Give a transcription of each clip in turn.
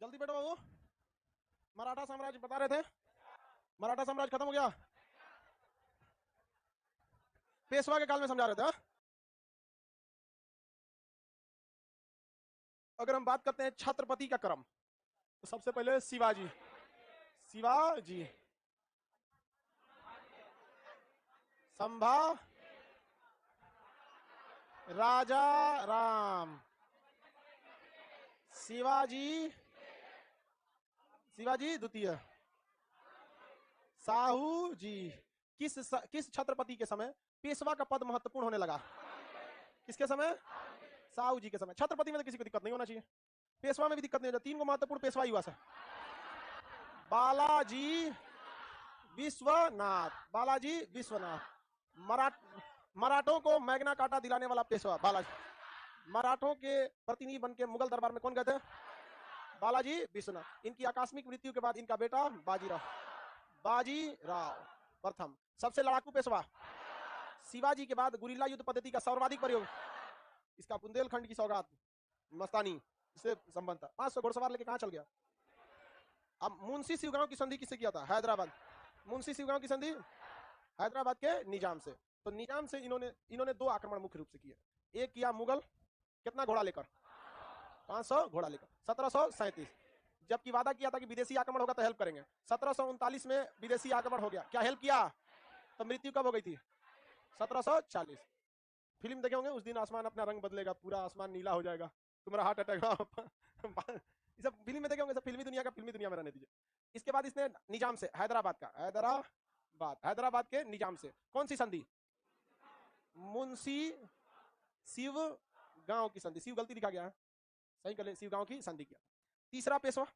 जल्दी बैठो बाबू। मराठा साम्राज्य बता रहे थे, मराठा साम्राज्य खत्म हो गया, पेशवा के काल में समझा रहे थे। अगर हम बात करते हैं छत्रपति का क्रम, तो सबसे पहले शिवाजी, शिवाजी, संभा, राजा राम, शिवाजी, शिवाजी द्वितीय, साहू जी। किस छत्रपति के समय पेशवा का पद महत्वपूर्ण होने लगा? किसके समय? साहू जी के समय। छत्रपति में तो किसी को दिक्कत नहीं होना चाहिए, पेशवा में भी दिक्कत नहीं होना। 3 को महत्वपूर्ण पेशवा ही हुआ सर। बालाजी विश्वनाथ, बालाजी विश्वनाथ। मराठों को मैग्ना कार्टा दिलाने वाला पेशवा बालाजी। मराठों के प्रतिनिधि बन के मुगल दरबार में कौन गए थे? बालाजी विश्वनाथ। इनकी आकस्मिक मृत्यु के बाद इनका बेटा बाजीराव, बाजीराव प्रथम सबसे लड़ाकू पेशवा। शिवाजी के बाद गुरिल्ला युद्ध पद्धति का सर्वाधिक प्रयोग, इसका बुंदेलखंड की सौगात मस्तानी से संबंध था। 500 घोड़सवार लेके कहां चल गया? अब मुंशी शिवगांव की संधि किससे किया था? हैदराबाद। मुंशी शिवगांव की संधि हैदराबाद के निजाम से। तो निजाम से इन्होंने 2 आक्रमण मुख्य रूप से किए। एक किया मुगल, कितना घोड़ा लेकर? 500 घोड़ा लेकर 1737, जबकि वादा किया था कि विदेशी आक्रमण होगा तो हेल्प करेंगे। 1739 में विदेशी आक्रमण हो गया, क्या हेल्प किया? तो मृत्यु कब हो गई थी? 1740। फिल्म देखे होंगे, उस दिन आसमान अपना रंग बदलेगा, पूरा आसमान नीला हो जाएगा, तुम्हारा हार्ट अटैक ये सब फिल्म में देखे होंगे, सब फिल्मी दुनिया का, फिल्मी दुनिया में रहने दीजिए। इसके बाद इसने निजाम से, हैदराबाद के निजाम से कौन सी संधि? मुंशी शिव गांव की संधि। शिव गलती लिखा गया है, सही कर ले, शिव गांव की संधि किया। तीसरा पेशवा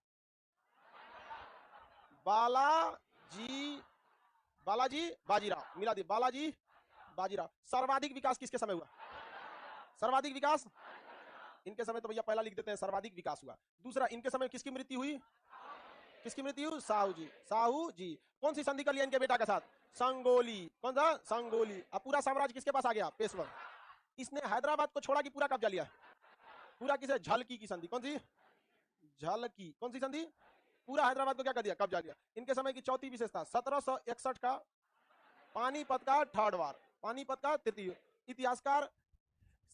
बालाजी बाजीराव, मिला दी, बालाजी बाजीराव। सर्वाधिक विकास किसके समय हुआ? सर्वाधिक विकास इनके समय, तो भैया पहला लिख देते हैं, सर्वाधिक विकास हुआ। दूसरा, इनके समय किसकी मृत्यु हुई? किसकी मृत्यु? साहू जी, साहू जी। कौन सी संधि कर लिया इनके बेटा के साथ? संगोली। कौन सा? संगोली। अब पूरा साम्राज्य किसके पास आ गया? पेशवा। इसने हैदराबाद को छोड़ा कि पूरा कब्जा लिया? पूरा। किसे? झलकी की संधि। कौन सी? झलकी। कौन सी संधि? पूरा हैदराबाद को क्या कर दिया? कब्जा लिया। इनके समय की चौथी विशेषता, 1761 का पानीपत का थर्ड वार, पानीपत का तृतीय। इतिहासकार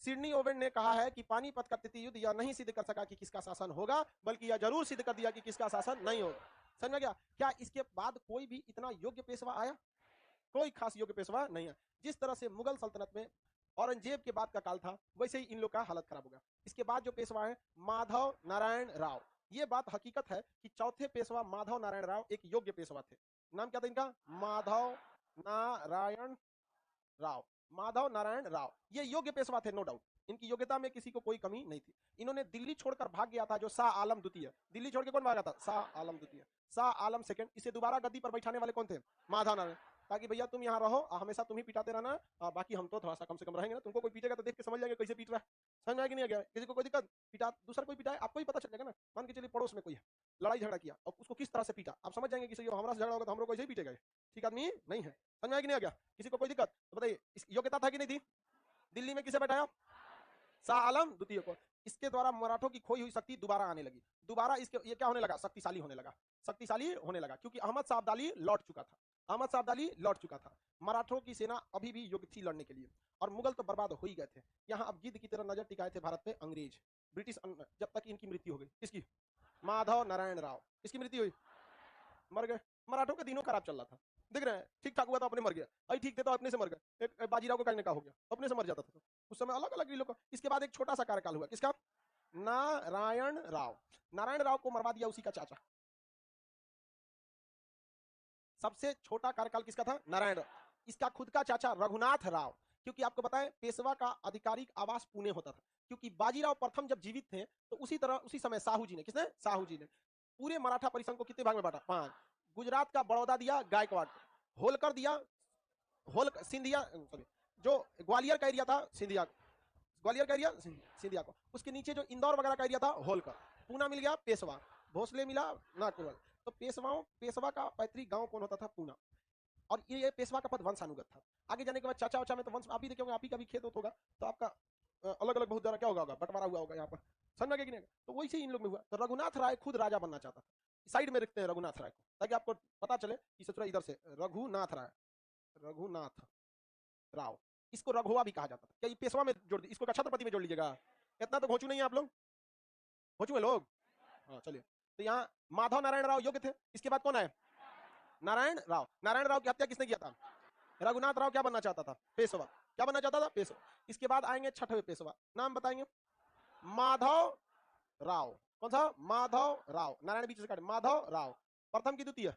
सिडनी ओवेन ने कहा है कि पानीपत का तृतीय युद्ध यह नहीं सिद्ध कर सका कि किसका शासन होगा, बल्कि यह जरूर सिद्ध कर दिया कि किसका शासन नहीं होगा। समझ में गया? क्या इसके बाद कोई भी इतना योग्य पेशवा आया? कोई खास योग्य पेशवा नहीं है। जिस तरह से मुगल सल्तनत में औरंगजेब के बाद का काल था, वैसे ही इन लोग का हालत खराब हो गया। इसके बाद जो पेशवा है माधव नारायण राव। ये बात हकीकत है कि चौथे पेशवा माधव नारायण राव एक योग्य पेशवा थे। नाम क्या था इनका? माधव नारायण राव। माधव नारायण राव ये योग्य पेशवा थे, नो डाउट। इनकी योग्यता में किसी को कोई कमी नहीं थी। इन्होंने दिल्ली छोड़कर भाग गया था जो शाह आलम द्वितीय। दिल्ली छोड़ के कौन भागा था? शाह आलम द्वितीय, शाह आलम सेकंड। इसे दोबारा गद्दी पर बैठाने वाले कौन थे? माधव नारायण। ताकि भैया तुम यहाँ रहो, हमेशा तुम ही पिटाते रहना, बाकी हम तो थोड़ा सा कम से कम रहेंगे ना। तुमको कोई पीटेगा तो देख के समझ जाएंगे कैसे पीट रहा है। समझ में आया कि नहीं आ गया? किसी को कोई दिक्कत? पिटा दूसरा कोई पिटाए, आपको ही पता चल जाएगा ना। मान के चलिए पड़ोस में कोई है, लड़ाई झगड़ा किया और उसको किस तरह से पीटा, आप समझ जाएंगे कि हमारा झगड़ा होगा तो हम लोग कैसे ही पीटेगा। ठीक आदमी नहीं है। समझ में आया कि नहीं आ गया? किसी को कोई दिक्कत? तो बताइए, योग्यता था कि नहीं थी? दिल्ली में किसे बैठाया? शाह आलम द्वितीय को। इसके द्वारा मराठों की खोई हुई शक्ति दोबारा आने लगी। दोबारा इसके ये क्या होने लगा? शक्तिशाली होने लगा, शक्तिशाली होने लगा, क्योंकि अहमद शाह अब्दाली लौट चुका था। अहमद शाह अब्दाली लौट चुका था। मराठों की सेना अभी भी योग्य थी लड़ने के लिए, और मुगल तो बर्बाद हो ही गए थे। यहाँ अब गिद्ध की तरह नजर टिकाए थे भारत पे अंग्रेज, ब्रिटिश, जब तक इनकी मृत्यु हो गई। इसकी माधव नारायण राव, इसकी मृत्यु हुई, मर गए। मराठों का दिनों खराब चल रहा था, देख रहे हैं। ठीक ठाक हुआ तो अपने मर गया, अरे ठीक थे तो अपने से मर गए। एक बाजीराव को कहने का हो गया, अपने से मर जाता था। उस समय अलग अलग लोग। इसके बाद एक छोटा सा कार्यकाल हुआ, किसका? नारायण राव। नारायण राव को मरवा दिया उसी का चाचा। सबसे छोटा कार्यकाल किसका था? नारायण राव। इसका खुद का चाचा रघुनाथ राव, क्योंकि आपको बताएं पेशवा का आधिकारिक आवास पुणे होता था। क्योंकि बाजीराव प्रथम जब जीवित थे तो उसी समय साहू जी ने, किसने? साहू जी ने पूरे मराठा परिसंघ को कितने भाग में बांटा? 5। गुजरात का बड़ौदा दिया गायकवाड़ को, होलकर दिया, सिंधिया, सॉरी, जो ग्वालियर का एरिया था सिंधिया को, ग्वालियर का एरिया सिंधिया को। उसके नीचे जो इंदौर वगैरह का एरिया था होलकर। पूना मिल गया पेशवा, भोसले मिला नागपुर। तो पेशवा का पैतृक गांव कौन होता था? पूना। और ये पेशवा का पद वंशानुगत था। आगे जाने के बाद चाचा वाचा में तो वंश, आप ही देखे होंगे, आप ही का भी खेत होगा, तो आपका अलग अलग बहुत ज्यादा क्या होगा, बंटवारा हुआ होगा यहाँ पर। समझ में आ गया कि नहीं? तो वैसे ही इन लोग में हुआ। तो रघुनाथ राय खुद राजा बनना चाहता था। साइड में रखते हैं रघुनाथ राय को, ताकि आपको पता चले कि ससुरा इधर से रघुनाथ राय, रघुनाथ राव, इसको रघुआ भी कहा जाता था। क्या ये पेशवा में जोड़ दी, इसको छत्रपति में जोड़ लीजिएगा। इतना तो घोंचू नहीं है आप लोग, घोंचू है लोग। हाँ चलिए, तो यहाँ माधव नारायण राव योग्य थे। इसके बाद कौन है? नारायण राव। नारायण राव की हत्या किसने किया था? रघुनाथ राव क्या बनना चाहता था? पेशवा। क्या बनना चाहता था? पेशवा। इसके बाद आएंगे छठवें पेशवा, नाम बताएंगे? माधव राव। कौन सा? माधव राव। नारायण बीच से काटे, माधव राव प्रथम की द्वितीय,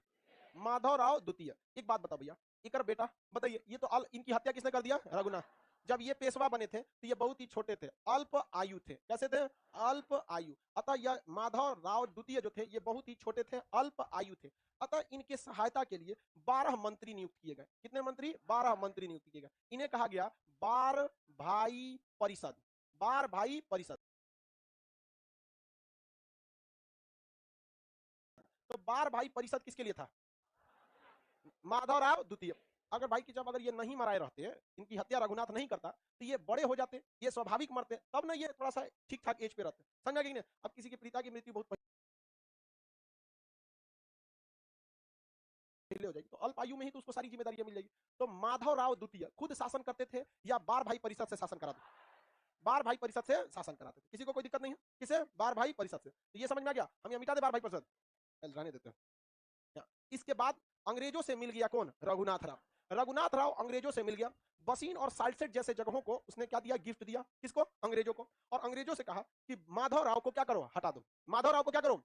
माधव राव द्वितीय। एक बात बताओ भैया, एक बेटा बताइए, ये तो इनकी हत्या किसने कर दिया? रघुनाथ। जब ये पेशवा बने थे तो ये बहुत ही छोटे थे, अल्प आयु थे। कैसे थे? अल्प आयु। अतः यह माधव राव द्वितीय जो थे ये बहुत ही छोटे थे, अल्प आयु थे। अतः इनके सहायता के लिए 12 मंत्री नियुक्त किए गए। कितने मंत्री? 12 मंत्री नियुक्त किए गए। इन्हें कहा गया बार भाई परिषद। बार भाई परिषद। तो बार भाई परिषद किसके लिए था? माधव राव द्वितीय। अगर भाई की जब अगर ये नहीं मराए रहते, इनकी हत्या रघुनाथ नहीं करता, तो ये बड़े हो जाते, ये स्वाभाविक मरते, तब ना ये थोड़ा सा ठीक ठाक एज पे रहते। समझा कि नहीं? अब किसी के पिता की मृत्यु बहुत पहले हो जाएगी, तो अल्प आयु में ही तो उसको सारी जिम्मेदारियां मिल जाएगी। तो माधव राव द्वितीय खुद शासन करते थे या बार भाई परिषद से शासन कराते? बार भाई परिषद से शासन कराते थे। किसी को कोई दिक्कत नहीं है? किसे? बार भाई परिषद से। तो ये समझ में आ गया? हम यहाँ मिटा दे बार भाई परिषद, रहने देते हैं। इसके बाद अंग्रेजों से मिल गया कौन? रघुनाथ राव। रघुनाथ राव अंग्रेजों से मिल गया। बसीन और साल्सेट जैसे जगहों को उसने क्या दिया? गिफ्ट दिया। किसको? अंग्रेजों को। और अंग्रेजों से कहा कि माधव राव को क्या करो? हटा दो। माधव राव को क्या करो?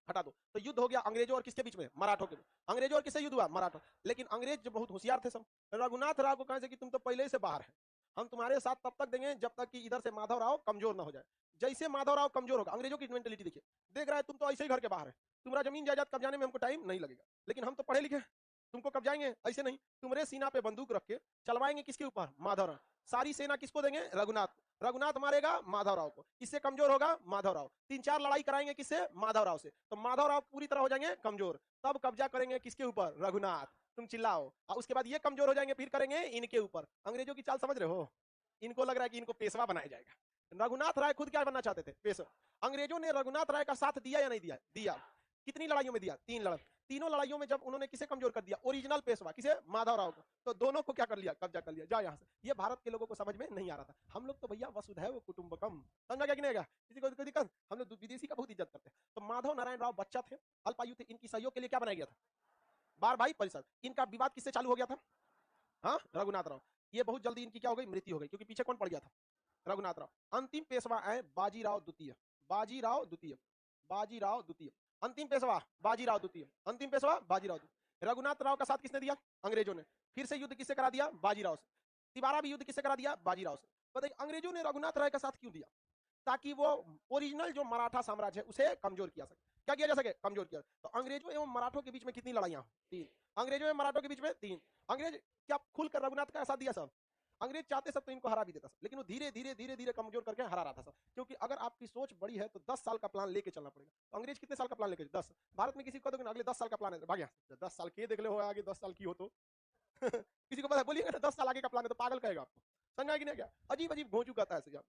हटा दो। तो युद्ध हो गया अंग्रेजों और किसके बीच में? मराठों के। अंग्रेजों और किससे युद्ध हुआ? मराठों। लेकिन अंग्रेज जो बहुत होशियार थे सब, रघुनाथ राव को कहे कि तुम तो पहले से बाहर है, हम तुम्हारे साथ तब तक देंगे जब तक कि इधर से माधव राव कमजोर ना हो जाए। जैसे माधव राव कमजोर होगा, अंग्रेजों की मेंटेलिटी देखिए, देख रहा है तुम तो ऐसे ही घर के बाहर है, तुम्हारा जमीन जायदाद कब्जाने में हमको टाइम नहीं लगेगा, लेकिन हम तो पढ़े लिखे, तुमको कब्जाएंगे ऐसे नहीं। तुम्हारे सीना पे बंदूक रख के चलवाएंगे किसके ऊपर? माधव राव। सारी सेना किसको देंगे? रघुनाथ। रघुनाथ मारेगा माधव राव को, किससे कमजोर होगा? माधव राव। 3-4 लड़ाई कराएंगे किससे? माधव राव से। तो माधव राव पूरी तरह हो जाएंगे कमजोर, तब कब्जा करेंगे किसके ऊपर? रघुनाथ। तुम चिल्लाओ। और उसके बाद ये कमजोर हो जाएंगे, फिर करेंगे इनके ऊपर। अंग्रेजों की चाल समझ रहे हो? इनको लग रहा है कि इनको पेशवा बनाया जाएगा। रघुनाथ राय खुद क्या बनना चाहते थे? पेशवा। अंग्रेजों ने रघुनाथ राय का साथ दिया या नहीं दिया? दिया। कितनी लड़ाइयों में दिया? 3 लड़ाई। तीनों लड़ाइयों में जब उन्होंने किसे कमजोर कर दिया? ओरिजिनल पेशवा किसे? माधव राव को। तो दोनों को क्या कर लिया? कब्जा कर लिया। जा यहाँ से। ये भारत के लोगों को समझ में नहीं आ रहा था। हम लोग तो भैया वसुधैव कुटुंबकम, समझा क्या कि नहीं? किसी को दिक्कत? हम लोग विदेशी का बहुत इज्जत करते हैं। तो माधव नारायण राव बच्चा थे, अल्पायु थे, इनकी सहयोग के लिए क्या बनाया गया था? बार भाई परिषद। इनका विवाद किससे चालू हो गया था? हाँ, रघुनाथ राव। ये बहुत जल्दी इनकी क्या हो गई? मृत्यु हो गई, क्योंकि पीछे कौन पड़ गया था? रघुनाथ राव। अंतिम पेशवा है बाजीराव द्वितीय। बाजीराव द्वितीय। बाजीराव द्वितीय। अंतिम पेशवा बाजीराव द्वितीय। अंतिम पेशवा बाजीराव द्वितीय। रघुनाथ राव का साथ किसने दिया? अंग्रेजों ने। फिर से युद्ध किससे करा दिया? बाजीराव से। तिबारा भी युद्ध किससे करा दिया? बाजीराव से। बताइए अंग्रेजों ने रघुनाथ राय का साथ क्यों दिया? ताकि वो ओरिजिनल जो मराठा साम्राज्य है उसे कमजोर किया सके। क्या किया जा सके? कमजोर किया। तो अंग्रेजों एवं मराठों के बीच में कितनी लड़ाइयां? 3। अंग्रेजों एवं मराठों के बीच में 3। अंग्रेज क्या खुलकर रघुनाथ का साथ दिया? सब अंग्रेज चाहते सब तो इनको हरा भी देता, लेकिन वो धीरे धीरे धीरे धीरे कमजोर करके हरा रहा था सब। क्योंकि अगर आपकी सोच बड़ी है तो 10 साल का प्लान लेके चलना पड़ेगा। तो अंग्रेज कितने साल का प्लान लेके? 10। भारत में किसी को तो अगले 10 साल का प्लान है, भाग यहाँ। 10 साल के देख ले हो, आगे 10 साल की हो तो किसी को पता बोलिएगा ना 10 साल आगे का प्लान है तो पागल कहेगा आपको। समझ आएगी नहीं? क्या अजीब अजीब घोंचू कहता है तो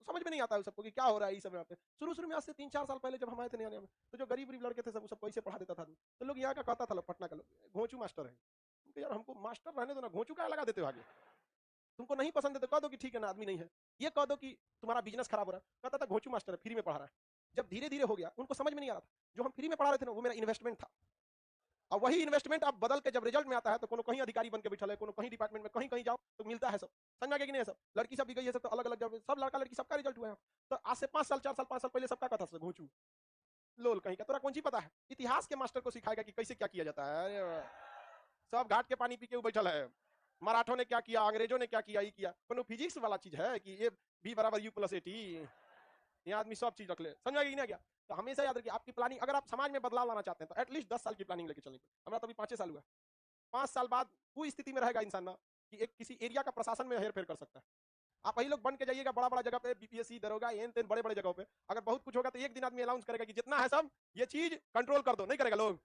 समझ में नहीं आता है सबको कि क्या हो रहा है इस समय पे। शुरू में आज से 3-4 साल पहले जब हम आए थे नया नया में, तो जो गरीब लड़के थे सब सबको ऐसे पढ़ा देता था, तो लोग यहाँ का कहता था, लोग पटना का लोग घोंचू मास्टर है। यार हमको मास्टर रहने दो ना, घोंचू क्या लगा देते हो आगे? तुमको नहीं पसंद है तो कह दो कि ठीक है ना, आदमी नहीं है। ये कह दो कि तुम्हारा बिजनेस खराब हो रहा है, कहता था घोंचू मास्टर है, फ्री में पढ़ा रहा है। जब धीरे धीरे हो गया, उनको समझ में नहीं आ रहा था जो हम फ्री में पढ़ा रहे थे ना वो मेरा इन्वेस्टमेंट था। और वही इन्वेस्टमेंट अब बदल के जब रिजल्ट में आता है तो कोनो कहीं अधिकारी बन के बैठा है, कोनो कहीं डिपार्टमेंट में, कहीं कहीं जाओ तो मिलता है सब। समझ में कि नहीं? सब लड़की सब भी गई है, सब तो अलग अलग जब सब लड़का लड़की सबका रिजल्ट हुआ है। तो आज से 5 साल 4 साल 5 साल पहले सबका कथा घोंचू लोल कहीं का। तोरा कौन सी पता है? इतिहास के मास्टर को सिखाएगा कि कैसे क्या किया जाता है। अरे सब घाट के पानी पी के बैठल है। मराठों ने क्या किया, अंग्रेजों ने क्या किया, ये किया। कोनो फिजिक्स वाला चीज है कि ये बी बराबर यू प्लस ए टी? ये आदमी सब चीज रख ले। समझ में नहीं? क्या तो हमेशा याद रखिए, आपकी प्लानिंग अगर आप समाज में बदलाव लाना चाहते हैं तो एटलीस्ट 10 साल की प्लानिंग लेके चलनी पड़ेगी। हमारा तो अभी 5 साल हुआ। 5 साल बाद वो स्थिति में रहेगा इंसान ना कि एक किसी एरिया का प्रशासन में हेरफेर कर सकता है। आप वही लोग बन के जाइएगा बड़ा बड़ा जगह पे, बीपीएससी दरोगा एन तेन बड़े बड़े जगहों पे, अगर बहुत कुछ होगा तो एक दिन आदमी अनाउंस करेगा कि जितना है सब ये चीज कंट्रोल कर दो। नहीं करेगा लोग।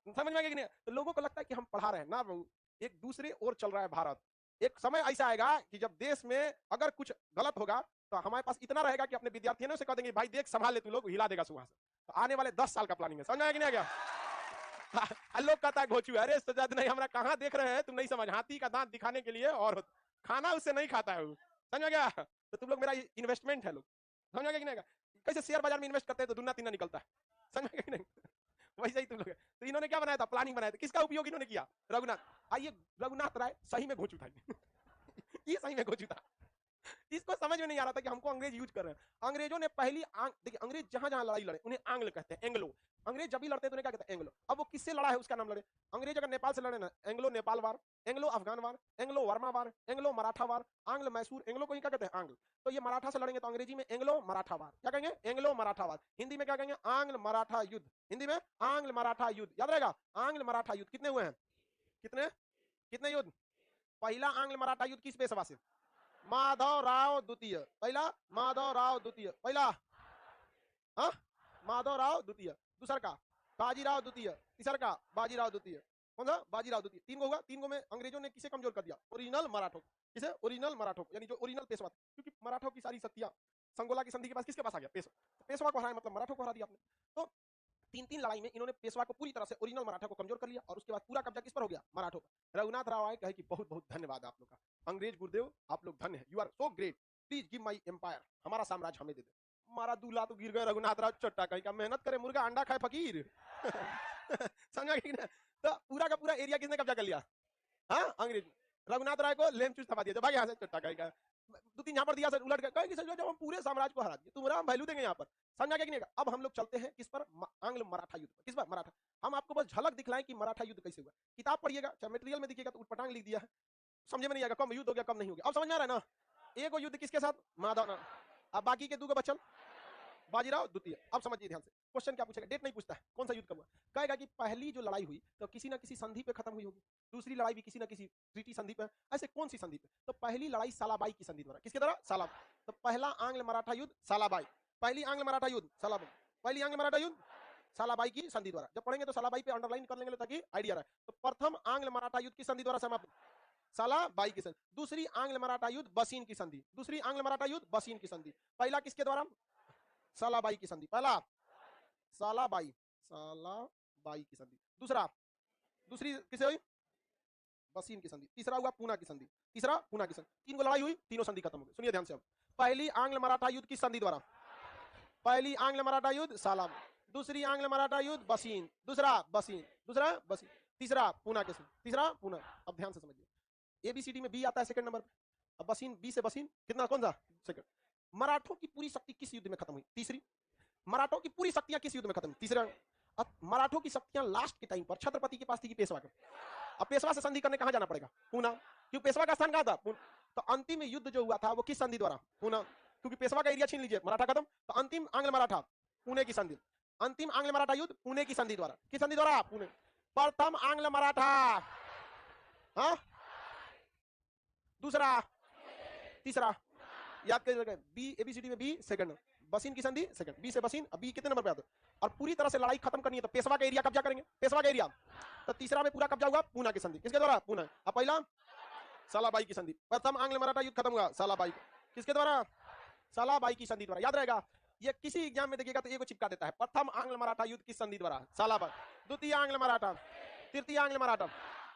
समझ में आ गया कि नहीं? तो लोगों को लगता है कि हम पढ़ा रहे हैं ना, एक दूसरे ओर चल रहा है भारत। एक समय ऐसा आएगा कि जब देश में अगर कुछ गलत होगा तो हमारे पास इतना रहेगा कि अपने विद्यार्थियों ने उसे कह देंगे भाई देख संभाल ले तू, लोग हिला देगा सुबह से। तो आने वाले 10 साल का प्लानिंग है, समझ आया कि नहीं आ गया? लोग कहता है घोचू, अरे सजाद नहीं हमरा कहां देख रहे हैं तुम, नहीं समझ, हाथी का दांत दिखाने के लिए और खाना उससे नहीं खाता है वो, समझ गया? तो तुम लोग मेरा इन्वेस्टमेंट है लोग, समझ गया कि नहीं? कैसे शेयर बाजार में इन्वेस्ट करते हैं तो दुना तीना निकलता है, समझ गया कि नहीं? वैसे ही तुम लोग। तो इन्होंने क्या बनाया था, प्लानिंग बनाया था, किसका उपयोग इन्होंने किया? रघुनाथ। आइए रघुनाथ राय सही में घोचू था। ये सही में घोचू था। इसको समझ में नहीं आ रहा था कि हमको अंग्रेज यूज कर रहे हैं। अंग्रेजों ने पहली देखिए अंग्रेज जहां जहां लड़ाई लड़े उन्हें आंग्ल कहते हैं, एंग्लो। अंग्रेज जब भी लड़ते हैं तो उन्हें क्या कहते हैं, एंग्लो। अब वो किससे लड़ा है उसका नाम लड़े। अंग्रेज अगर नेपाल से लड़े ना, एंग्लो नेपाल वार, एंग्लो अफगान वार, एंग्लो वर्मा वार, एंग्लो मराठा वार, आंग्ल मैसूर, एंग्लो को ही क्या कहते हैं, आंग्ल। तो ये मराठा से लड़ेंगे तो अंग्रेजी में एंग्लो मराठा वार, क्या कहेंगे, एंग्लो मराठा वार। हिंदी में क्या कहेंगे, आंग्ल मराठा युद्ध। हिंदी में आंग्ल मराठा युद्ध, याद रहेगा। आंग्ल मराठा युद्ध कितने हुए हैं, कितने कितने युद्ध? पहला आंग्ल मराठा युद्ध किस पेशवा से, माधवराव द्वितीय। पहला माधवराव द्वितीय, पहला हाँ माधवराव द्वितीय। दूसरा का बाजीराव द्वितीय। तीसरा का बाजीराव द्वितीय। कौन सा, बाजीराव द्वितीय। तीन गो हुआ। तीन गो में अंग्रेजों ने किसे कमजोर कर दिया, ओरिजिनल मराठों। किसे, ओरिजिनल मराठों, यानी जो ओरिजिनल पेशवा थे। क्योंकि मराठों की सारी शक्तियां संगोला की संधि के पास किसके पास आ गया, पेशवा। पेशवा को हराया मतलब मराठों को हरा दिया आपने। तो तीन तीन लड़ाई में इन्होंने पेशवा को पूरी तरह से ओरिजिनल मराठा को कमजोर कर लिया और उसके बाद पूरा कब्जा किस पर हो गया, मराठों पर। रघुनाथ राव आए, कहे कि बहुत बहुत धन्यवाद आप लोग का, अंग्रेज गुरुदेव आप लोग धन्य है, you are so great, please give my empire, हमारा साम्राज्य हमें दे दे। हमारा दूल्हा तो गिर गए रघुनाथ राव चट्टा, कहीं का मेहनत करे मुर्गा अंडा खाए फकीर। समझा कि नहीं? तो पूरा का पूरा एरिया किसने कब्जा कर लिया, हाँ अंग्रेज। रघुनाथ राय को लेम चूस थमा दिया, भाई यहाँ से चट्टा कहीं का। दो तीन यहाँ पर दिया सर उलट गए, कि जब हम पूरे साम्राज्य को हरा दिए तुम्हारा हम वैल्यू देंगे यहाँ पर, समझा क्या कि नहीं? अब हम लोग चलते हैं किस पर, आंग्ल मराठा युद्ध पर। किस पर, मराठा। हम आपको बस झलक दिखलाएं कि मराठा युद्ध कैसे हुआ। किताब पढ़िएगा चाहे मटेरियल में दिखेगा तो उटपटांग लिख दिया है, समझ में नहीं आएगा, कम युद्ध हो गया कम नहीं हो गया। अब समझ में आ रहा है ना, एक युद्ध किसके साथ, माधव। अब बाकी के दो को बचल, बाजीराव द्वितीय। अब समझिए ध्यान से, क्वेश्चन क्या पूछेगा, डेट नहीं पूछता है, कौन सा युद्ध कब हुआ। कहेगा कि पहली जो लड़ाई हुई तो किसी ना किसी संधि पे खत्म हुई होगी, दूसरी लड़ाई भी किसी ना किसी ट्रीटी संधि पे, ऐसे कौन सी संधि पे? तो पहली लड़ाई सालाबाई की संधि द्वारा, किसके द्वारा, सालाबाई। तो पहला आंग्ल मराठा युद्ध सालाबाई, पहली आंग्ल मराठा युद्ध सालाबाई, पहली आंग्ल मराठा युद्ध सालाबाई की संधि द्वारा। जब पढ़ेंगे तो सालाबाई पे अंडरलाइन कर लेंगे ताकि आइडिया रहे। तो प्रथम आंग्ल मराठा युद्ध की संधि द्वारा समाप्त, सालाबाई की संधि। दूसरी आंग्ल मराठा युद्ध बसीन की संधि, दूसरी आंग्ल मराठा युद्ध बसीन की संधि। पहला किसके द्वारा, सालाबाई की संधि, पहला सालाबाई, सालाबाई की संधि। दूसरा, दूसरी किसे हुई, बसीन की संधि। तीसरा हुआ पूना की संधि, तीसरा पूना की संधि। तीन को लड़ाई हुई, तीनों संधि खत्म हो गई। सुनिए ध्यान से अब, पहली आंग्ल मराठा युद्ध की संधि द्वारा, पहली आंग्ल मराठा युद्ध सालाबाई, दूसरी आंग्ल मराठा युद्ध बसीन, दूसरा बसीन, दूसरा बसीन, तीसरा पूना के संधि, तीसरा पूना। अब ध्यान से समझिए, एबीसीडी में बी आता है सेकंड नंबर पे। अब बसीन, बी से बसीन कितना, कौन सा, सेकंड। मराठों की पूरी शक्ति किस युद्ध में खत्म हुई, तीसरी। मराठों की पूरी शक्तियां किस युद्ध में खत्म, तीसरा। अब मराठों की शक्तियां लास्ट के टाइम पर छत्रपति के पास थी कि पेशवा के। अब पेशवा से संधि करने कहां जाना पड़ेगा, पूना, क्योंकि पेशवा का स्थान कहां था, तो अंतिम युद्ध जो हुआ था वो किस संधि द्वारा, पूना, क्योंकि पेशवा का एरिया छीन लीजिए मराठा खत्म। तो अंतिम आंग्ल मराठा पुणे की संधि, अंतिम आंग्ल मराठा युद्ध पुणे की संधि द्वारा, किस संधि द्वारा, पुणे। प्रथम आंग्ल मराठा, हाँ दूसरा, तीसरा, याद करिएगा, बी एबीसीडी में बी सेकंड, बसीन की संधि सेकंड, बी से बसीन। अब बी कितने नंबर पे आता है, और पूरी तरह से लड़ाई खत्म करनी है तो पेशवा का एरिया कब्जा करेंगे, पेशवा का एरिया। तो तीसरा में पूरा कब्जा हुआ पूना की संधि, किसके द्वारा, पूना। अब पहला सालाबाई की संधि, प्रथम आंग्ल मराठा युद्ध खत्म हुआ सालाबाई, किसके द्वारा, सालाबाई की संधि द्वारा। याद रहेगा, ये किसी एग्जाम में देखिएगा तो एगो चिपका देता है, प्रथम आंग्ल मराठा युद्ध की संधि द्वारा सालाबाई, द्वितीय आंग्ल मराठा, तृतीय आंग्ल मराठा।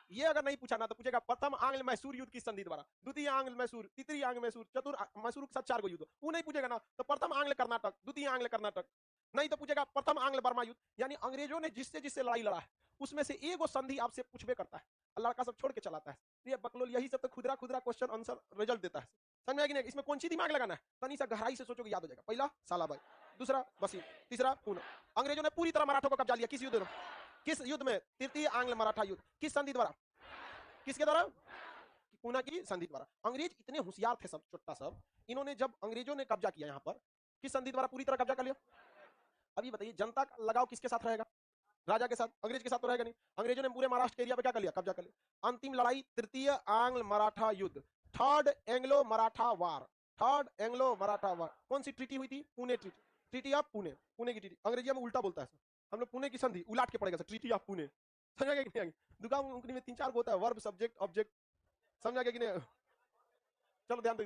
ये अगर नहीं पूछा ना तो पूछेगा प्रथम आंग्ल मैसूर युद्ध की संधि द्वारा, द्वितीय आंग्ल मैसूर, तृतीय आंग्ल मैसूर, चतुर्थ मैसूर के साथ चार गो युद्ध। वो नहीं पूछेगा ना तो प्रथम आंग्ल कर्नाटक, द्वितीय आंग्ल कर्नाटक, नहीं तो पूछेगा प्रथम आंग्ल बर्मा युद्ध। यानी अंग्रेजों ने जिससे जिससे लड़ाई लड़ा है उसमें से एगो संधि आपसे पूछबे करता है, लड़का सब छोड़ के चलाता है। ये बकलोल यही सब तो खुदरा खुदरा क्वेश्चन आंसर रिजल्ट देता है, समझ में आया कि नहीं? इसमें कौन सी दिमाग लगाना है, तनी सा गहराई से सोचोगे याद हो जाएगा। पहला सालाबाई, दूसरा बसीन, तीसरा पूना। अंग्रेजों ने पूरी तरह मराठों को कब्जा लिया, किस युद्ध में, किस युद्ध में, तृतीय आंग्ल मराठा युद्ध, किस संधि द्वारा, किसके द्वारा, पूना की संधि द्वारा। अंग्रेज इतने होशियार थे सब, चुट्टा सब, इन्होंने जब अंग्रेजों ने कब्जा किया यहाँ पर, किस संधि द्वारा पूरी तरह कब्जा कर लिया। अभी बताइए जनता का लगाव किसके साथ रहेगा, राजा के साथ, अंग्रेज के साथ तो रहेगा नहीं। अंग्रेजों ने पूरे महाराष्ट्र के एरिया पे क्या कर लिया, कब्जा कर लिया। अंतिम लड़ाई तृतीय आंग्ल मराठा युद्ध, थर्ड एंग्लो मराठा वार, थर्ड एंग्लो मराठा वार। कौन सी ट्रीटी हुई थी, Pune treaty, treaty of Pune, Pune की ट्रीटी। अंग्रेजी में उल्टा बोलता है सर, हम लोग पुणे की संधि उलाट के पड़ेगा सर, ट्रीटी ऑफ पुणे, समझ गए कि नहीं? दुकान उनकी में तीन चार होता है, वर्ब सब्जेक्ट ऑब्जेक्ट, समझा गया कि नहीं? चलो ध्यान दो,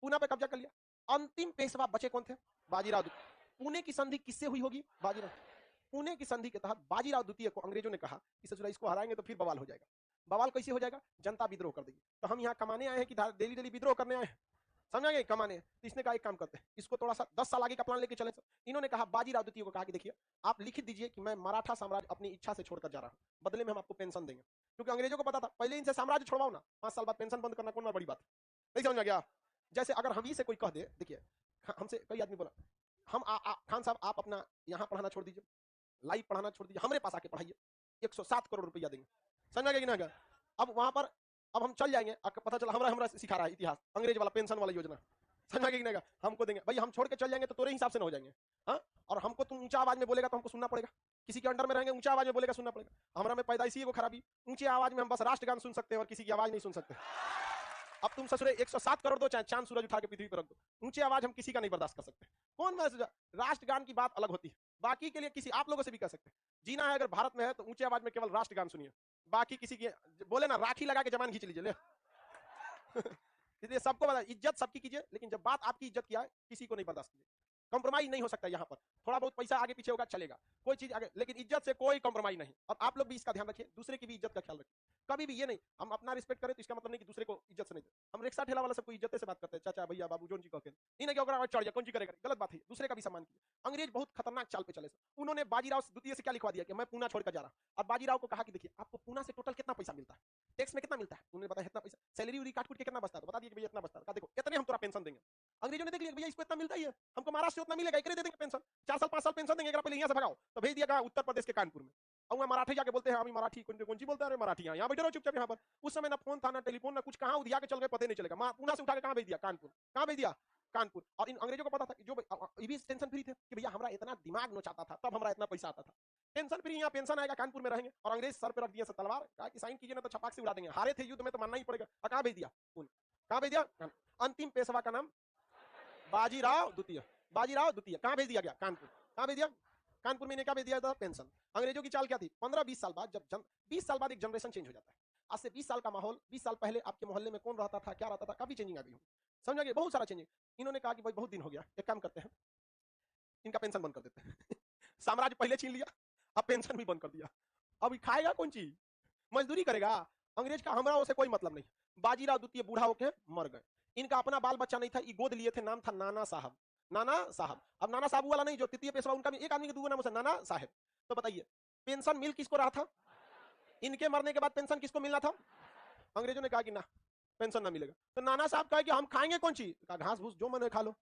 पूना पे कब्जा कर लिया। अंतिम पेशवा बचे कौन थे? बाजीराव द्वितीय। पुणे की संधि किससे हुई होगी? बाजीराव। पुणे की संधि के तहत बाजीराव द्वितीय को अंग्रेजों ने कहा कि ससुरा इसको हराएंगे तो फिर बवाल हो जाएगा। बवाल कैसे हो जाएगा? जनता विद्रोह कर देगी। तो हम यहाँ कमाने आए हैं कि डेली डेली विद्रोह करने आए हैं? समझा गए? कमाने। तो इसने कहा एक काम करते हैं, इसको थोड़ा सा 10 साल आगे का प्लान लेके चले। इन्होंने कहा, बाजीराव द्वितीय को कहा कि देखिए आप लिखित दीजिए कि मैं मराठा साम्राज्य अपनी इच्छा से छोड़कर जा रहा हूं, बदले में हम आपको पेंशन देंगे। क्योंकि अंग्रेजों को पता था पहले इनसे साम्राज्य छोड़वाओ ना, 5 साल बाद पेंशन बंद करना कौन बड़ी बात है? नहीं समझ में गया? जैसे अगर हम ही से कोई कह दे, देखिए हमसे कई आदमी बोला, हम खान साहब आप अपना यहाँ पढ़ाना छोड़ दीजिए, लाइव पढ़ाना छोड़ दीजिए, हमारे पास आके पढ़ाइए, 107 करोड़ रुपया देंगे। समझ गया कि ना? अब वहां पर अब हम चल जाएंगे, पता चला हमरा सिखा रहा है इतिहास, अंग्रेज वाला पेंशन वाला योजना। समझ गया कि नहीं? हमको देंगे भाई, हम छोड़ के चल जाएंगे तो तोरे हिसाब से ना हो जाएंगे। हाँ, और हमको तुम ऊंचा आवाज में बोलेगा तो हमको सुनना पड़ेगा, किसी के अंडर में रहेंगे ऊंचा आवाज में बोलेगा सुनना पड़ेगा। हमारा में पैदाइशी एगो खराबी, ऊंची आवाज में हम बस राष्ट्रगान सुन सकते हैं और किसी की आवाज नहीं सुन सकते। अब तुम ससुरे 107 करोड़ दो, चाहे चांद सूरज उठा के पृथ्वी पर रख दो, ऊंची आवाज हम किसी का नहीं बर्दाश्त कर सकते। कौन राष्ट्रगान की बात अलग होती है, बाकी के लिए किसी आप लोगों से भी कह सकते हैं। जीना है अगर भारत में है तो ऊंची आवाज में केवल राष्ट्रगान सुनिए, बाकी किसी की बोले ना राखी लगा के जमान खींच लीजिए ले। इसलिए सबको बता, इज्जत सबकी कीजिए, लेकिन जब बात आपकी इज्जत की आए किसी को नहीं बर्दाश्त कीजिए। कॉम्प्रोमाइज नहीं हो सकता यहाँ पर, थोड़ा बहुत पैसा आगे पीछे होगा चलेगा, कोई चीज आगे, लेकिन इज्जत से कोई कॉम्प्रोमाइज नहीं। और आप लोग भी इसका ध्यान रखिए, दूसरे की भी इज्जत का ख्याल रखिए। कभी भी ये नहीं हम अपना रिस्पेक्ट करें तो इसका मतलब नहीं कि दूसरे को इज्जत से नहीं दे। हम रिक्शा ठेला वाला सबको इज्जत से बात करते हैं, चाचा भैया बाबू जोन जी कहते हैं, नहीं क्या चढ़ जाए कौन जी करेगा, गलत बात है। दूसरे का भी सम्मान कीजिए। अंग्रेज बहुत खतरनाक चाल पे चले। उन्होंने बाजीराव द्वितीय से क्या लिखवा दिया कि मैं पूना छोड़कर जा रहा हूं। अब बाजीराव को कहा कि देखिए आपको पूना से टोटल कितना पैसा मिलता है, टैक्स में कितना मिलता है, उन्होंने बताया इतना पैसा, सैलरी उरी काट कूट के कितना बचता है, बता दिया कि भैया इतना बचता है, देखो इतने हम तोरा पेंशन देंगे। अंग्रेजों ने देख लिया भैया इसको इतना मिलता ही है, हमको महाराष्ट्र से उतना मिलेगा, एक दे देंगे पेंशन, 4 साल 5 साल पेंशन देंगे, पहले यहाँ से भगाओ। तो भेज दिया उत्तर प्रदेश के कानपुर में। अब वहाँ मराठी जाके बोलते हैं हम मराठी कौन सी बोलते हैं, मराठी यहाँ बैठे रहो चुपचाप यहाँ पर। उस समय ना फोन था ना टेलीफोन ना कुछ, कहाँ उधिया के चल गए पता नहीं चलेगा। पूना से उठा के कहाँ भेज दिया? कानपुर। कहाँ भेज दिया? कानपुर। और इन अंग्रेजों को पता था कि जो ये भी टेंशन फ्री थे कि भैया हमारा इतना दिमाग नोचाता था तब हमारा इतना पैसा आता था, टेंशन फ्री, यहाँ पेंशन आएगा कानपुर में रहेंगे। और अंग्रेज सर पे रख दिया तलवार, कहा कि साइन कीजिए ना तो छपाक से उड़ा देंगे, हारे थे युद्ध में तो मानना ही पड़ेगा। और कहाँ भेज दिया? कहाँ भेज दिया? अंतिम पेशवा का नाम बाजीराव द्वितीय। बाजीराव द्वितीय कहाँ भेज दिया गया? कानपुर। कहाँ भेज दिया? कानपुर में क्या भेज दिया था? पेंशन। अंग्रेजों की चाल क्या थी? 15-20 साल बाद, जब 20 साल बाद एक जनरेशन चेंज हो जाता है। आज से 20 साल का माहौल, 20 साल पहले आपके मोहल्ले में कौन रहता था, क्या रहता था, काफी चेंजिंग आ गई। समझ गए? बहुत सारा चेंजिंग। इन्होंने कहा कि भाई बहुत दिन हो गया, एक काम करते हैं इनका पेंशन बंद कर देते हैं। साम्राज्य पहले छीन लिया, अब पेंशन भी बंद कर दिया। अब खाएगा कौन चीज? मजदूरी करेगा। अंग्रेज का हमरा उसे कोई मतलब नहीं। बाजीराव द्वितीय बूढ़ा होके मर गए। इनका अपना बाल बच्चा नहीं था, ये गोद लिए थे, नाम था नाना साहब। नाना साहब। अब नाना साहब वाला नहीं जो तृतीय पेशवा, उनका भी एक आदमी के दो नाम है नाना साहब। तो बताइए पेंशन मिल किसको रहा था? इनके मरने के बाद पेंशन किसको मिलना था? अंग्रेजों ने कहा कि ना पेंशन ना मिलेगा। तो नाना साहब कहे कि हम खाएंगे कौन चीज? घास भूस जो मन खा लो।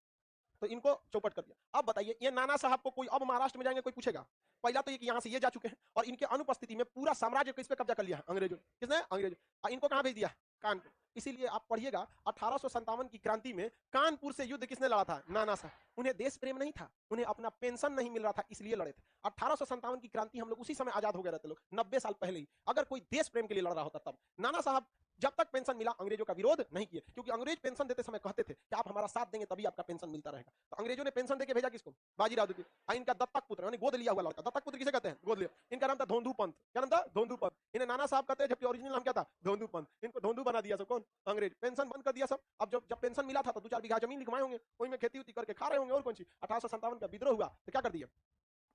तो इनको चौपट कर दिया। अब बताइए ये नाना साहब को कोई अब महाराष्ट्र में जाएंगे कोई पूछेगा? पहला तो ये कि यहाँ से ये जा चुके हैं और इनके अनुपस्थिति में पूरा साम्राज्य किस पे कब्जा कर लिया है? अंग्रेजों। किसने? अंग्रेजों। इनको कहाँ भेज दिया? कानपुर। इसीलिए आप पढ़िएगा 1857 की क्रांति में कानपुर से युद्ध किसने लड़ा था? नाना साहब। उन्हें देश प्रेम नहीं था, उन्हें अपना पेंशन नहीं मिल रहा था, इसलिए लड़े थे। 1857 की क्रांति हम लोग उसी समय आजाद हो गए रहते लोग, 90 साल पहले ही। अगर कोई देश प्रेम के लिए लड़ रहा होता तब नाना साहब जब तक पेंशन मिला अंग्रेजों का विरोध नहीं किए, क्योंकि अंग्रेज पेंशन देते समय कहते थे कि आप हमारा साथ देंगे तभी आपका पेंशन मिलता रहेगा। तो अंग्रेजों ने पेंशन देके भेजा किसको? बाजीराव द्वितीय। इनका दत्तक पुत्र यानी गोद लिया हुआ लड़का। दत्तक पुत्र किसे कहते हैं? गोद लिया। इनका नाम था धोंधू पंत। क्या नाम था? धोंधू पंत। इन्हें नाना साहब कहते हैं जबकि ओरिजिनल नाम क्या था? धोंधू पंत। इनको धोंधू बना दिया सब कौन? अंग्रेज। पेंशन बंद कर दिया सब। अब जब पेंशन मिला था तो 2-4 बीघा जमीन लिखवाए होंगे, वही में खेती उती करके खा रहे होंगे और कौन सी। 1857 का विद्रोह हुआ तो क्या कर दिया?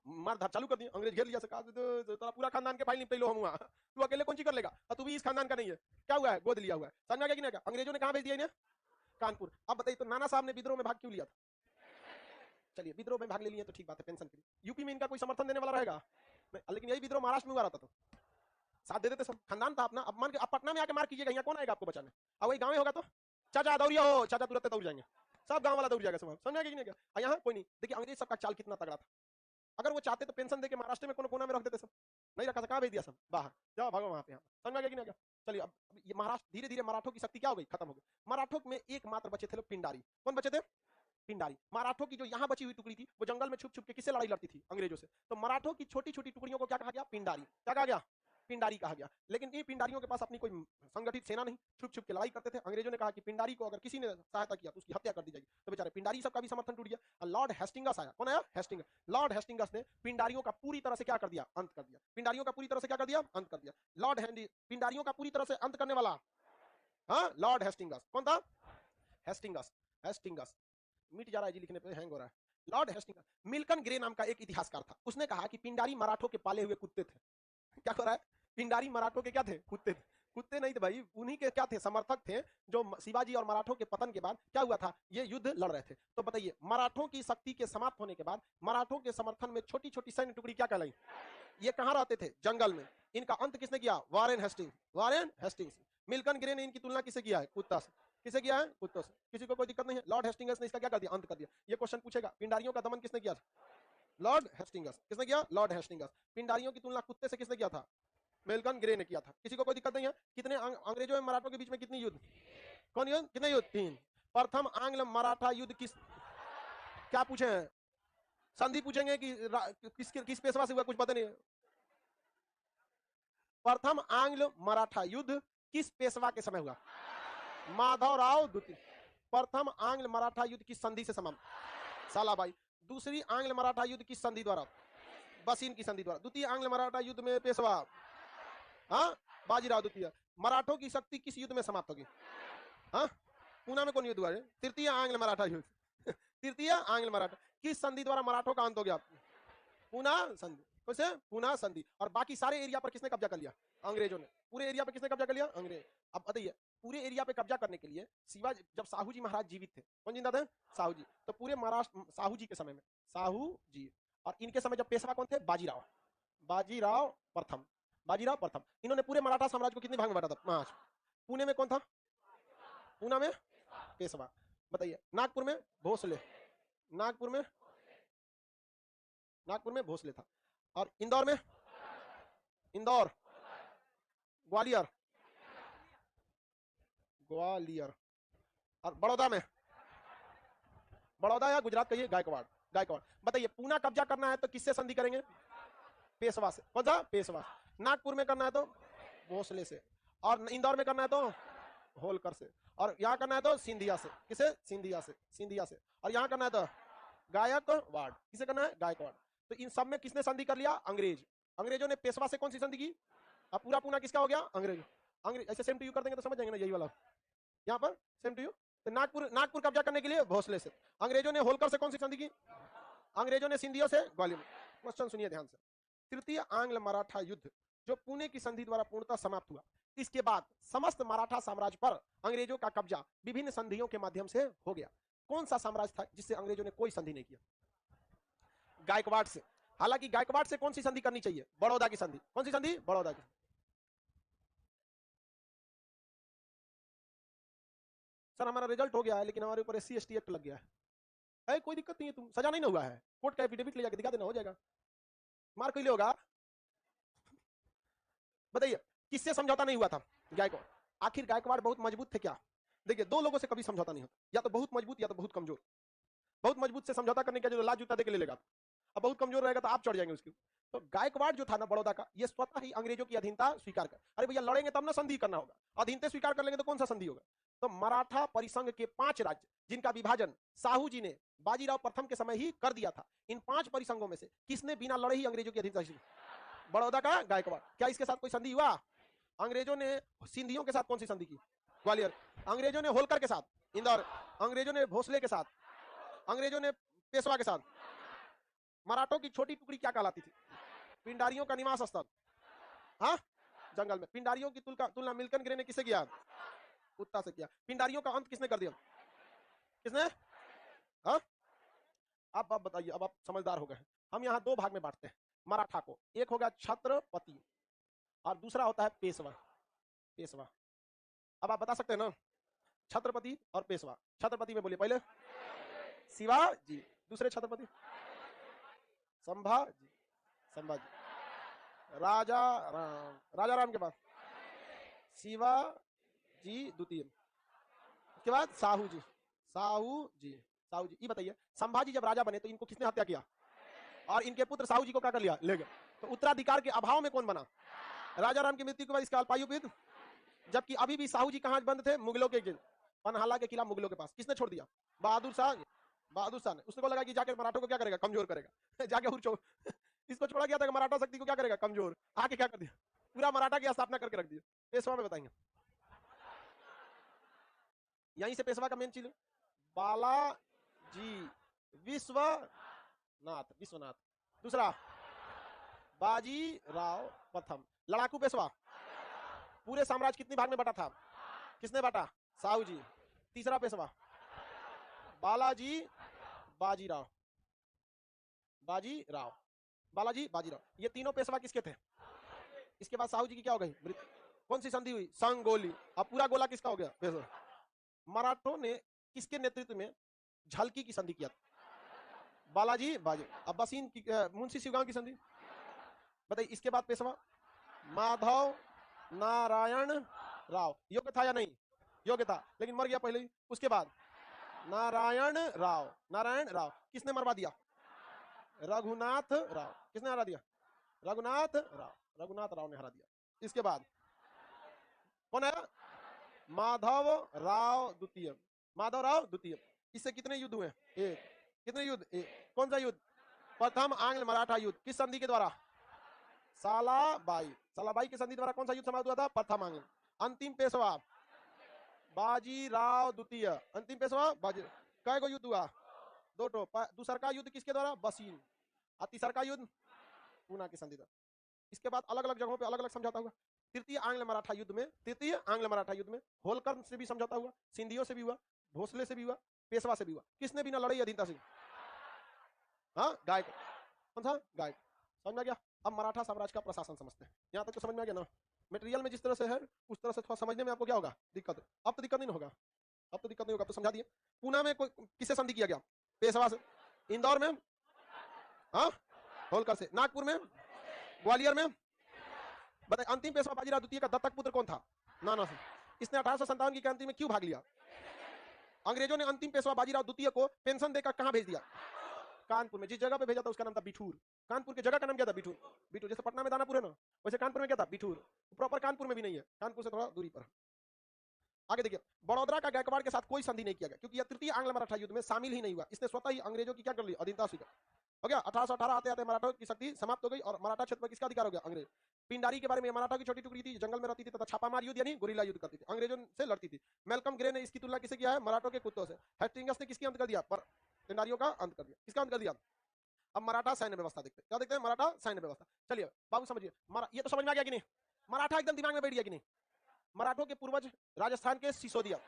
मारधार चालू कर दी। अंग्रेज घेर लिया, तेरा पूरा खानदान के फाइल निपटे लो हम, तू अकेले कौन सी कर लेगा, तू भी इस खानदान का नहीं है। क्या हुआ है? गोद लिया हुआ है। समझ गया कि नहीं? अंग्रेजों ने कहां भेज दिया इन्हें? कानपुर। अब बताइए तो नाना साहब ने विद्रोह में भाग क्यों लिया था? चलिए विद्रोह में भाग ले लिए तो ठीक बात है, पेंशन के लिए। यूपी में इनका कोई समर्थन देने वाला रहेगा? लेकिन यही विद्रोह महाराष्ट्र में हुआ रहता तो साथ दे देते सब, खानदान था अपना। अब मान के अब पटना में आके मार कीजिएगा, यहाँ कौन आएगा आपको बचाने? अब वही गाँव में होगा तो चाचा दौड़िया हो, चाचा तुरंत दौड़ जाएंगे, सब गाँव वाला दौड़ जाएगा सब। समझ गया कि नहीं? यहाँ कोई नहीं। देखिए अंग्रेज सबका चाल कितना तगड़ा था। अगर वो चाहते तो पेंशन देके महाराष्ट्र में कोना में रख देते सब, नहीं रखा था, कहाँ भेज दिया सब? बाहर जाओ भागो वहां पे। समझ गया कि नहीं? चलिए अब ये महाराष्ट्र धीरे धीरे मराठों की शक्ति क्या हो गई? खत्म हो गई। मराठों में एकमात्र बचे थे लोग पिंडारी। कौन बचे थे? पिंडारी। मराठों की जो यहाँ बची हुई टुकड़ी थी वो जंगल में छुप छुप के किससे लड़ाई लड़ती थी? अंग्रेजों से। तो मराठों की छोटी छोटी टुकड़ियों को क्या कहा गया? पिंडारी। क्या कहा गया? पिंडारी कहा गया। लेकिन इन पिंडारियों के पास अपनी कोई संगठित सेना नहीं, छुप छुप के लड़ाई करते थे। अंग्रेजों ने कहा कि पिंडारी को अगर किसी ने सहायता किया तो उसकी हत्या कर दी जाएगी। तो बेचारे पिंडारी सबका भी समर्थन टूट गया। लॉर्ड हेस्टिंगस आया। कौन आया? हेस्टिंगस। लॉर्ड हेस्टिंगस ने पिंडारियों का पूरी तरह से क्या कर दिया? अंत कर दिया। पिंडारियों का पूरी तरह से क्या कर दिया? अंत कर दिया। लॉर्ड पिंडारियों का पूरी तरह से अंत करने वाला हाँ लॉर्ड हेस्टिंगस। कौन था? हेस्टिंगस। हेस्टिंगस मिट जा रहा है जी, लिखने पे हैंग हो रहा है। लॉर्ड हेस्टिंग्स, मिल्टन ग्रे नाम का एक इतिहासकार था, उसने कहा कि पिंडारी मराठों के पाले हुए कुत्ते थे। क्या कर रहा है? पिंडारी मराठों के क्या थे? कुत्ते थे। कुत्ते नहीं थे भाई, उन्हीं के क्या थे? समर्थक थे, जो शिवाजी और मराठों के पतन के बाद क्या हुआ था, ये युद्ध लड़ रहे थे। तो बताइए, मराठों की शक्ति के समाप्त होने के बाद मराठों के समर्थन में छोटी छोटी सैन्य टुकड़ी क्या कहलाई? ये कहां रहते थे? जंगल में। इनका अंत किसने किया? Warren Hastings. Warren Hastings. Milton grey ने इनकी तुलना किससे किया है? कुत्ता से। किसे किया है? कुत्तों से। किसी को कोई दिक्कत नहीं है? लॉर्ड हेस्टिंग्स ने इसका क्या कर दिया? अंत कर दिया। ये क्वेश्चन पूछेगा, पिंडारियों का दमन किसने किया था? Lord Hastings. किसने किया? Lord Hastings. पिंडारियों की तुलना कुत्ते से किसने किया था? मिल्टन ग्रे ने किया था। किसी को कोई दिक्कत नहीं है? कितने अंग्रेजों और मराठों के बीच में कितनी युद्ध? कौन युद्ध? कितने युद्ध? 3। प्रथम आंग्ल मराठा युद्ध किस, क्या पूछे हैं? संधि पूछेंगे कि किस पेशवा से हुआ, कुछ पता नहीं है। प्रथम आंग्ल मराठा युद्ध किस पेशवा के समय हुआ? माधवराव द्वितीय। प्रथम आंग्ल मराठा युद्ध किस संधि से समाप्त? सालाबाई। दूसरी आंग्ल मराठा युद्ध किस संधि द्वारा? बसीन की संधि द्वारा। द्वितीय आंग्ल मराठा युद्ध में पेशवा, हाँ, बाजीराव द्वितीय। मराठों की शक्ति किस युद्ध में समाप्त होगी? हाँ, पूना में कौन युद्ध हुआ? तृतीय आंग्ल मराठा युद्ध। तृतीय आंग्ल मराठा किस संधि द्वारा मराठों का अंत हो गया? पूना संधि। कैसे? पूना संधि। और बाकी सारे एरिया पर किसने कब्जा कर लिया? अंग्रेजों ने। पूरे एरिया पे किसने कब्जा कर लिया? अंग्रेज। अब बताइए, पूरे एरिया पे कब्जा करने के लिए शिवाजी, जब साहू जी महाराज जीवित थे, कौन जिंदा थे? साहू जी। तो पूरे महाराष्ट्र साहू जी के समय में, साहू जी, और इनके समय जब पेशवा कौन थे? बाजीराव। बाजीराव प्रथम। बाजीराव प्रथम। इन्होंने पूरे मराठा साम्राज्य को कितने भाग में बांटा था? 5। पुणे में कौन था? पूना में पेशवा। बताइए, नागपुर में भोसले। नागपुर में, नागपुर में भोसले था। और इंदौर में, इंदौर, ग्वालियर, ग्वालियर। और बड़ौदा में, बड़ौदा या गुजरात कहिए, गायकवाड़। गायकवाड़। बताइए, पूना कब्जा करना है तो किससे संधि करेंगे? पेशवा से। कौन सा? पेशवा। नागपुर में करना है तो भोसले से। और इंदौर में करना है तो होलकर से। और यहाँ करना है तो सिंधिया से। किसे? सिंधिया से। सिंधिया से। और यहाँ करना है तो गायकवाड़। किसे करना है? गायकवाड़। तो इन सब में किसने संधि कर लिया? अंग्रेज। अंग्रेजों ने पेशवा से कौन सी संधि की? अब पूरा पूना किसका हो गया? अंग्रेज। अंग्रेज। ऐसे सेम टू यू कर देंगे तो समझ जाएंगे ना, यही वाला यहाँ पर सेम टू यू। तो नागपुर, नागपुर कब्जा करने के लिए भोसले से। अंग्रेजों ने होलकर से कौन सी संधि की? अंग्रेजों ने सिंधियों से ग्वालियर। क्वेश्चन सुनिए ध्यान से। तृतीय आंग्ल मराठा युद्ध जो पुणे की संधि द्वारा पूर्णतः समाप्त हुआ, इसके बाद समस्त मराठा साम्राज्य पर अंग्रेजों का कब्जा विभिन्न संधियों के माध्यम से हो गया। कौन सा साम्राज्य था जिससे अंग्रेजों ने कोई संधि नहीं किया? गायकवाड़ से। हालांकि गायकवाड़ से कौन सी संधि करनी चाहिए? बड़ौदा की संधि। कौन सी संधि? बड़ौदा की। सर हमारा रिजल्ट हो गया है, लेकिन हमारे ऊपर SC ST एक्ट लग गया है। कोई दिक्कत नहीं है, तुम सजा नहीं ना हुआ है, कोर्ट का एफिडेविट ले जाकर दिखा देना, हो जाएगा। मार्क कोई होगा। बताइए, किससे समझौता नहीं हुआ था? गायकवाड़। आखिर गायकवाड़ बहुत मजबूत थे क्या? देखिए, दो लोगों से कभी समझौता नहीं होता, या तो बहुत मजबूत या तो बहुत कमजोर। बहुत मजबूत से समझौता करने का जो लाज जूता देके ले लेगा, अब बहुत कमजोर रहेगा तो आप चढ़ जाएंगे उसके। तो गायकवाड़ जो था ना बड़ौदा का, ये स्वतः ही अंग्रेजों की अधीनता स्वीकार कर, अरे भैया लड़ेंगे तब ना संधि करना होगा, अधीनता स्वीकार कर लेंगे तो कौन सा संधि होगा? तो मराठा परिसंघ के 5 राज्य जिनका विभाजन साहू जी ने बाजीराव प्रथम के समय ही कर दिया था, इन 5 परिसंघों में से किसने बिना लड़े ही अंग्रेजों की अधीनता? बड़ौदा का गायकवाड़। क्या इसके साथ कोई संधि हुआ? अंग्रेजों ने सिंधियों के साथ कौन सी संधि की? ग्वालियर। अंग्रेजों ने होलकर के साथ इंदौर। अंग्रेजों ने भोसले के साथ। अंग्रेजों ने पेशवा के साथ। मराठों की छोटी टुकड़ी क्या कहलाती थी? पिंडारियों का निवास स्थल, हाँ, जंगल में। पिंडारियों की तुलना मिल्टन ग्रे ने किससे किया? कुत्ता से किया। पिंडारियों का अंत किसने कर दिया? किसने? हाँ, अब आप बताइए, अब आप समझदार हो गए। हम यहाँ 2 भाग में बांटते हैं मराठा को, एक हो गया छत्रपति और दूसरा होता है पेशवा। पेशवा। अब आप बता सकते हैं ना, छत्रपति और पेशवा। छत्रपति में बोलिए पहले। शिवाजी। दूसरे छत्रपति? संभाजी। संभाजी। राजा राम। राजा राम के बाद शिवाजी द्वितीय, उसके बाद साहू जी। साहू जी। साहू जी। ये बताइए, संभाजी जब राजा बने तो इनको किसने हत्या किया? और इनके पुत्र साहू जी को क्या कर लिया? ले गए। तो उत्तराधिकार के अभाव में कौन बना? राजा राम की मृत्यु के बाद इसका अल्पायुपित। जबकि अभी भी साहू जी कहां बंद थे? मुगलों के पनहाला के किला मुगलों के पास। किसने छोड़ दिया? बहादुर शाह। बहादुर शाह ने। उसको लगा कि जाके मराठों को क्या करेगा? कमजोर करेगा। जाके इसको छोड़ा गया था कि मराठा शक्ति को क्या करेगा? कमजोर। आके क्या कर दिया? पूरा मराठा की स्थापना करके रख दिया। पेशवा में बताएंगे, यहीं से पेशवा का मेन चीज। बाला जी विश्वनाथ, विश्वनाथ। दूसरा बाजी राव प्रथम। लड़ाकू पेशवा पूरे साम्राज्य कितने भाग में बटा था? किसने बांटा? साहू जी। तीसरा पेशवा बालाजी बाजीराव, बाजीराव, बालाजी बाजीराव। ये तीनों पेशवा किसके थे? इसके बाद साहू जी की क्या हो गई? मृत्यु। कौन सी संधि हुई? संगोली। अब पूरा गोला किसका हो गया? पेशवा। मराठों ने किसके नेतृत्व में झलकी की संधि किया? बालाजी बाजी। अब बसीन की मुंशी शिवगांव की संधि बताइए। इसके बाद पेशवा माधव नारायण राव। योग्य था या नहीं? योग्य था, लेकिन मर गया पहले ही। उसके बाद नारायण राव, नारायण राव। किसने मरवा दिया? रघुनाथ राव। किसने हरा दिया? रघुनाथ राव, रघुनाथ राव ने हरा दिया। इसके बाद कौन है? माधव राव द्वितीय, माधव राव द्वितीय। इससे कितने युद्ध हुए? एक। कितने युद्ध? एक। कौन सा युद्ध? प्रथम आंग्ल मराठा युद्ध। किस संधि के द्वारा? सालाबाई, सालाबाई की संधि द्वारा कौन सा युद्ध समाप्त हुआ था? प्रथम आंग्ल। अंतिम पेशवा बाजीराव द्वितीय। अंतिम पेशवा बाजी। कई गो युद्ध हुआ? दो टो। दूसरा का युद्ध किसके द्वारा? बसीन। और तीसरा का युद्ध पूना की संधि द्वारा। इसके बाद अलग अलग जगहों पे अलग अलग समझौता हुआ। तृतीय आंग्ल मराठा युद्ध में, तृतीय आंग्ल मराठा युद्ध में होलकर से भी समझौता हुआ, सिंधियों से भी हुआ, भोसले से भी हुआ, पेशवा से भी हुआ। किसने भी ना लड़ाई? अधीनता सिंह। हाँ, गायक। कौन सा? गायक। समझ में आ गया? अब मराठा साम्राज्य का प्रशासन समझते हैं। यहां तक तो समझ में आ गया ना? मटेरियल में जिस तरह से है उस तरह से थोड़ा समझने में आपको क्या होगा? दिक्कत। अब तो दिक्कत नहीं होगा, अब तो दिक्कत नहीं होगा। तो समझा दिए। पूना में कोई किससे संधि किया गया? पेशवा से। इंदौर में हाँ होलकर से। नागपुर में, ग्वालियर में बताइए। अंतिम पेशवा बाजीराव द्वितीय का दत्तक पुत्र कौन था? नाना सिंह। इसने 1857 की क्रांति में क्यों भाग लिया? अंग्रेजों ने अंतिम पेशवा बाजीराव द्वितीय को पेंशन देकर कहां भेज दिया? कानपुर में। जिस जगह पे भेजा था उसका नाम था बिठूर। कानपुर की जगह का नाम क्या था? बिठूर। बिठूर जैसे पटना में दानापुर है ना, वैसे कानपुर में क्या था? बिठूर। प्रॉपर कानपुर में भी नहीं है, कानपुर से थोड़ा दूरी पर। आगे देखिए, बड़ौदा का गायकवाड़ के साथ कोई संधि नहीं किया गया क्योंकि यह तृतीय आंग्ल मराठा युद्ध में शामिल ही नहीं हुआ। इसने स्वतः ही अंग्रेजों की क्या कर ली? अधीनता स्वीकार हो गया। 1818 आते आते मराठा की शक्ति समाप्त हो गई और मराठा क्षेत्र पर किसका अधिकार हो गया? अंग्रेज। पिंडारी के बारे में, मराठा की छोटी टुकड़ी थी, जंगल में रहती थी तथा छापामार युद्ध यानी गुरिल्ला युद्ध करती थी, अंग्रेजों से लड़ती थी। मेलकम ग्रे ने इसकी तुलना किसे किया है? मराठों के कुत्तों से। हेस्टिंग्स ने किसकी अंत कर दिया? पिंडारियों का अंत कर दिया। किसका अंत कर दिया? अब मराठा सैन्य व्यवस्था देखते हैं। क्या देखते हैं? मराठा सैन्य व्यवस्था। चलिए बाबू समझिए, ये तो समझ में आ गया कि नहीं? मराठा एकदम दिमाग में बैठ गया कि नहीं? मराठों के पूर्वज राजस्थान के सिसोदिया।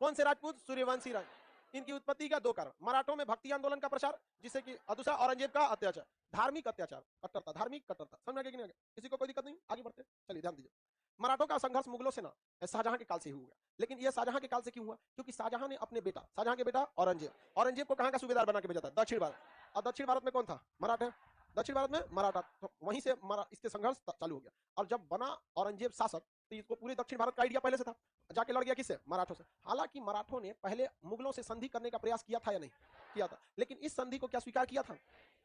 कौन से राजपूत? सूर्यवंशी राज। इनकी उत्पत्ति का दो कारण। मराठों में भक्ति आंदोलन का प्रचार, जिससे कि दूसरा औरंगजेब का अत्याचार, धार्मिक अत्याचार, कट्टरता, धार्मिक कट्टरता। समझ में आ गया कि नहीं? किसी को कोई दिक्कत नहीं? आगे बढ़ते चलिए, ध्यान दीजिए। मराठों का संघर्ष मुगलों से ना शाहजहां के काल से ही हुआ। लेकिन यह शाहजहां के काल से क्यों हुआ? क्योंकि शाहजहां ने अपने बेटा, शाहजहां के बेटा औरंगजेब, औरंगजेब को कहां का सूबेदार बना के भेजा था? दक्षिण भारत। और दक्षिण भारत में कौन था? मराठा। दक्षिण भारत में मराठा। तो वहीं से इसके संघर्ष चालू हो गया। और जब बना औरंगजेब शासक तो इसको पूरे दक्षिण भारत का आइडिया पहले से था। जाके लड़ गया किससे? मराठों से। हालांकि मराठों ने पहले मुगलों से संधि करने का प्रयास किया था या नहीं किया था, लेकिन इस संधि को क्या स्वीकार किया था?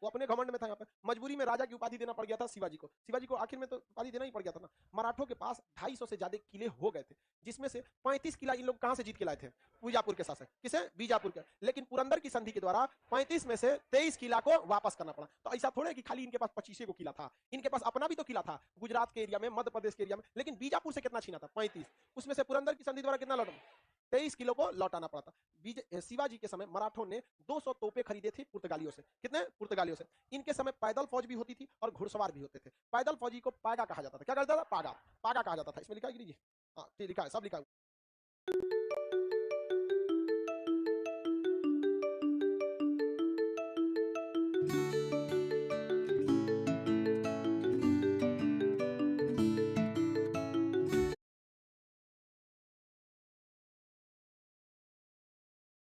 वो अपने घमंड में था। यहाँ पे मजबूरी में राजा की उपाधि देना पड़ गया था शिवाजी को। शिवाजी को आखिर में तो उपाधि देना ही पड़ गया था ना। मराठों के पास 250 से ज्यादा किले हो गए थे, जिसमें से 35 किला इन लोग कहां से जीत के लाए थे? बीजापुर के शासक। किसे? बीजापुर के। लेकिन पुरंदर की संधि के द्वारा 35 में से 23 किला को वापस करना पड़ा। तो ऐसा थोड़े कि खाली इनके पास 25 को किला था, इनके पास अपना भी तो किला था गुजरात के एरिया में, मध्य प्रदेश के एरिया में। लेकिन बीजापुर से कितना छीना था? 35। उसमें से पुरंदर की संधि द्वारा कितना लौटा? 23 किलो को लौटाना पड़ा था। शिवाजी के समय मराठों ने 200 तोपे खरीदे थे पुर्तगालियों से। कितने? पुर्तगालियों से। इनके समय पैदल फौज भी होती थी और घुड़सवार भी होते थे। पैदल फौजी को पागा कहा जाता था। क्या कहता था? पागा। पागा कहा जाता था। इसमें लिखा है कि नहीं? हाँ, लिखा है, सब लिखा है।